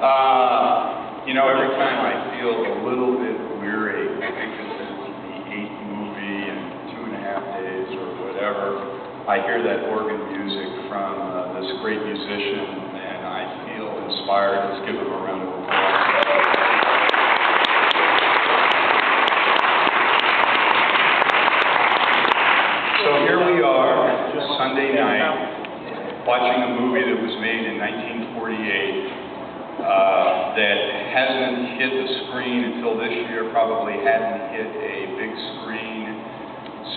You know, every time I feel a little bit weary, I think this is the 8th movie in 2.5 days or whatever, I hear that organ music from this great musician, and I feel inspired. Let's give him a round of applause. So here we are, Sunday night, watching a movie that was made in 1948 that hasn't hit the screen until this year, probably hadn't hit a big screen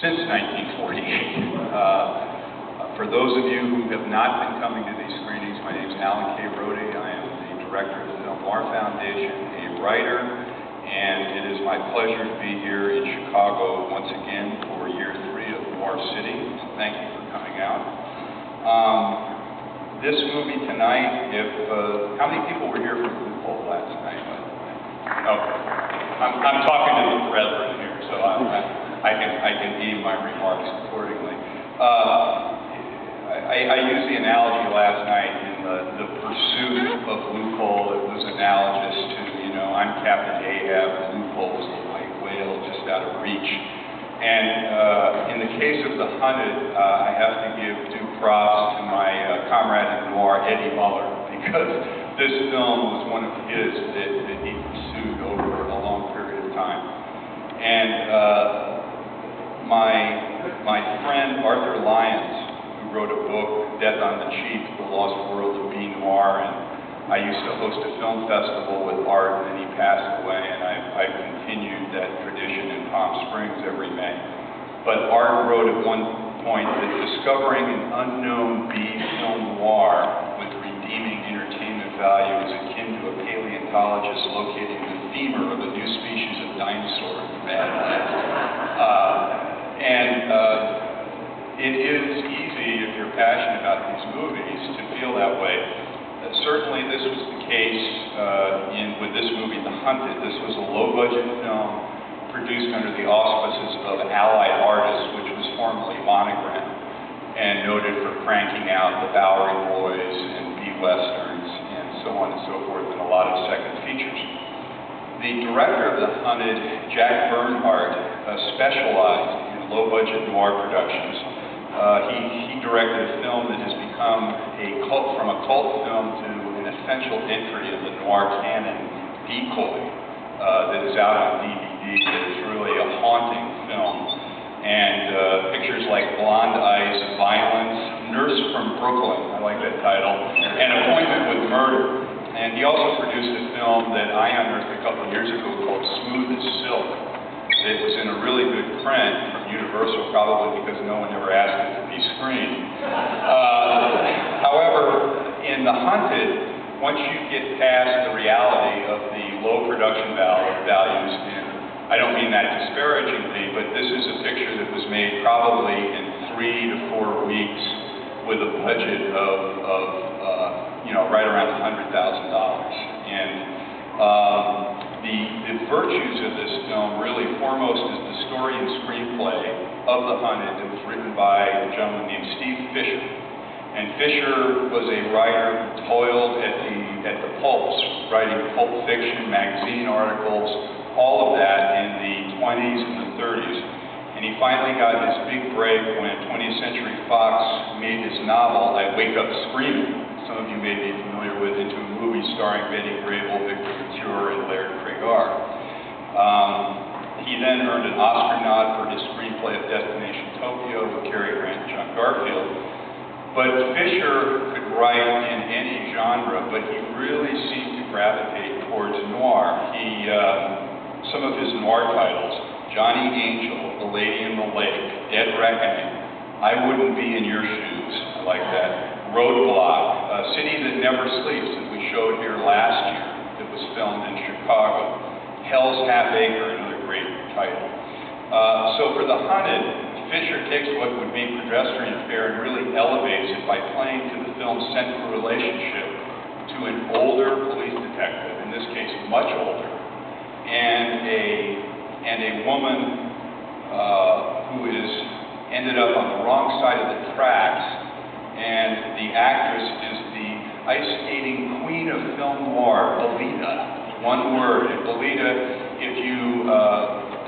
since 1948. For those of you who have not been coming to these screenings, my name is Alan K. Rode. I am the director of the Noir Foundation, a writer, and it is my pleasure to be here in Chicago once again for year 3 of Noir City. Thank you for coming out. This movie tonight, how many people were here for Loophole last night? Okay. I'm talking to the brethren here, so I can aim my remarks accordingly. I used the analogy last night in the pursuit of Loophole. It was analogous to, you know, I'm Captain Ahab, and Loophole was the white whale just out of reach. And in the case of The Hunted, I have to give due props to my comrade in noir, Eddie Muller, because this film was one of his that he pursued over a long period of time. And my friend Arthur Lyons, who wrote a book, Death on the Cheap, The Lost World of B. Noir, and I used to host a film festival with Art, and then he passed away, and I've continued that tradition in Palm Springs every May. But Art wrote at one point that discovering an unknown B film noir with redeeming entertainment value is akin to a paleontologist locating the femur of a new species of dinosaur in the Badlands. It is easy, if you're passionate about these movies, to feel that way. Certainly this was the case with this movie, The Hunted. This was a low-budget film produced under the auspices of Allied Artists, which was formerly Monogram, and noted for cranking out the Bowery Boys and B-Westerns and so on and so forth, and a lot of second features. The director of The Hunted, Jack Bernhardt, specialized in low-budget noir productions. He directed a film that has become from a cult film to an essential entry in the noir canon, Decoy, that is out on DVD. That is really a haunting film. And pictures like Blonde Ice, Violence, Nurse from Brooklyn, I like that title, and Appointment with Murder. And he also produced a film that I unearthed a couple of years ago called Smooth as Silk. It was in a really good print from Universal, probably because no one ever asked it to be screened. However, in The Hunted, once you get past the reality of the low production values, and I don't mean that disparagingly, but this is a picture that was made probably in 3 to 4 weeks with a budget of right around $100,000. And the virtues of this film, really foremost, is the story and screenplay of The Hunted that was written by a gentleman named Steve Fisher. And Fisher was a writer who toiled at the pulps, writing pulp fiction, magazine articles, all of that in the 20s and the 30s. And he finally got his big break when 20th Century Fox made his novel, I Wake Up Screaming, some of you may be familiar with, into a movie starring Betty Grable, Victor Couture, and Laird Cregar. He then earned an Oscar nod for his screenplay of Destination Tokyo with Cary Grant and John Garfield. But Fisher could write in any genre, but he really seemed to gravitate towards noir. Some of his noir titles, Johnny Angel, The Lady in the Lake, Dead Reckoning, I Wouldn't Be in Your Shoes, I like that. Roadblock, City That Never Sleeps, that we showed here last year, that was filmed in Chicago. Hell's Half Acre, another great title. So for The Hunted, Fisher takes what would be pedestrian fare and really elevates it by playing to the film's central relationship to an older police detective, in this case much older, and a woman who is ended up on the wrong side of the tracks, and the actress is the ice skating queen of film noir, Belita. One word. And Belita, if you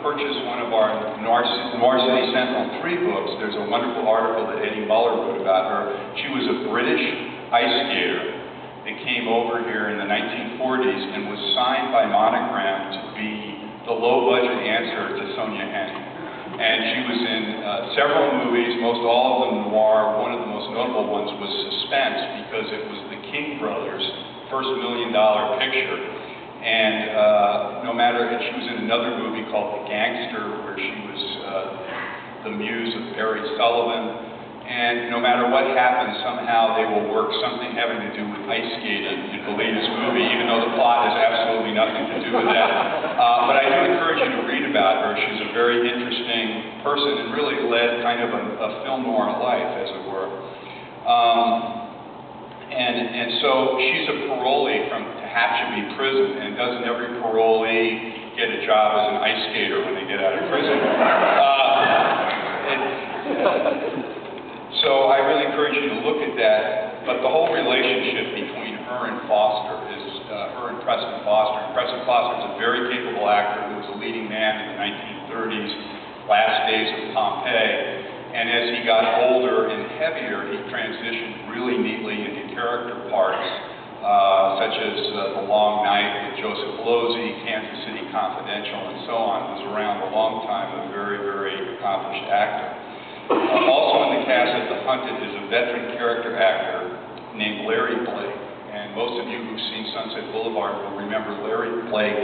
purchase one of our Noir City Sentinel 3 books, there's a wonderful article that Eddie Muller wrote about her. She was a British ice skater that came over here in the 1940s and was signed by Monogram to be the low-budget answer to Sonja Henie. And she was in several movies, most all of them noir. One of the most notable ones was Suspense, because it was the King brothers' first $1 million picture. And no matter, she was in another movie called The Gangster, where she was the muse of Barry Sullivan. And no matter what happens, somehow they will work something having to do with ice skating in Belita's movie, even though the plot has absolutely nothing to do with that. But I do encourage you to read about her. She's a very interesting person and really led kind of a film noir life, as it were. And so she's a parolee from Tehachapi prison, and doesn't every parolee get a job as an ice skater when they get out of prison? So I really encourage you to look at that. But the whole relationship between her and Foster is her and Preston Foster. And Preston Foster is a very capable actor who was a leading man in the 1930s, last days of Pompeii. And as he got older and heavier, he transitioned really neatly into character parts, such as The Long Night with Joseph Losey, Kansas City Confidential, and so on. Was around a long time, a very, very accomplished actor. Also in the cast at The Hunted is a veteran character actor named Larry Blake. And most of you who've seen Sunset Boulevard will remember Larry Blake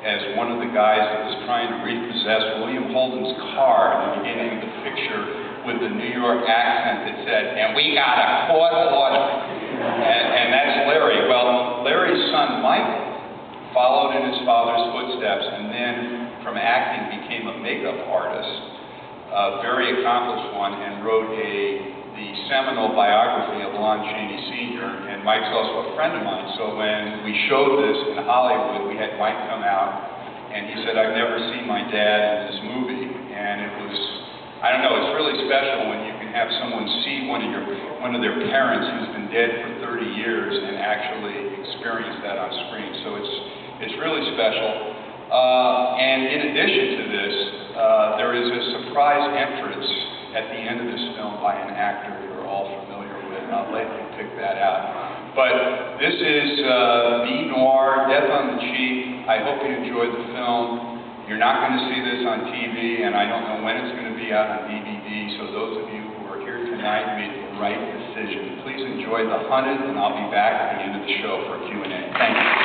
as one of the guys that was trying to repossess William Holden's car in the beginning of the picture with the New York accent that said, "And we got a court order." And that's Larry. Well, Larry's son, Michael, followed in his father's footsteps and then from acting became a makeup artist. A very accomplished one, and wrote the seminal biography of Lon Chaney Sr., and Mike's also a friend of mine, so when we showed this in Hollywood, we had Mike come out, and he said, "I've never seen my dad in this movie," and it was, I don't know, it's really special when you can have someone see one of their parents who's been dead for 30 years and actually experience that on screen, so it's really special. And in addition to this, there is a surprise entrance at the end of this film by an actor you're all familiar with, and I'll let you pick that out. But this is B Noir, Death on the Cheap. I hope you enjoyed the film. You're not going to see this on TV, and I don't know when it's going to be out on DVD, so those of you who are here tonight made the right decision. Please enjoy The Hunted, and I'll be back at the end of the show for a Q&A. Thank you.